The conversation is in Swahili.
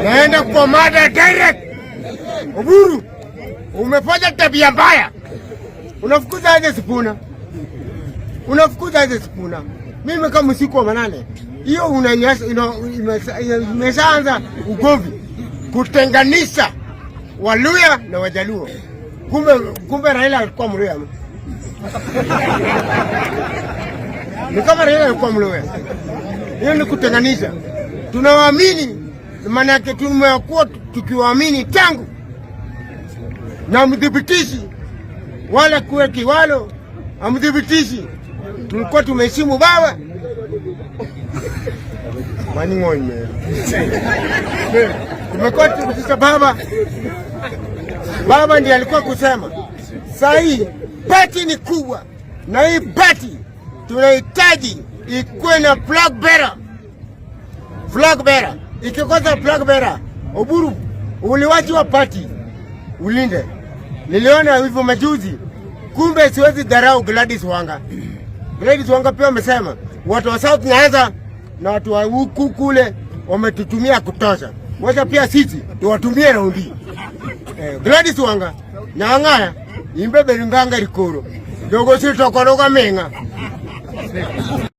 naenda kwa mada direct. Oburu, umefanya tabia mbaya. Unafukuza aje Sifuna? Unafukuza aje Sifuna? Mimi kama usiku wa manane, hiyo unanyasa imeshaanza ugomvi kutenganisha Waluya na Wajaluo. Kumbe Raila alikuwa Mluya. Ni kama Raila alikuwa Mluya. Hiyo ni kutenganisha. Tunawaamini, maana yake tumekuwa tukiwaamini tangu na mdhibitishi wala kuwe kiwalo amdhibitishi. Tulikuwa tumeheshimu baba mani ng'onye. Tumekuwa tukisema baba ndiye alikuwa kusema. Sasa hii party ni kubwa, na hii party tunahitaji ikuwe na flag bearer. Ikikosa flag bearer, Oburu uliwachiwa party ulinde. Niliona hivyo majuzi, kumbe siwezi dharau Gladys Wanga. Gladys Wanga pia amesema watu wa South Nyanza na watu wa huku kule wametutumia kutosha. Wacha pia sisi tuwatumie raundi. Gladys Wanga nyang'aya imbe belinganga likoro. Dogo sitokoroga menga.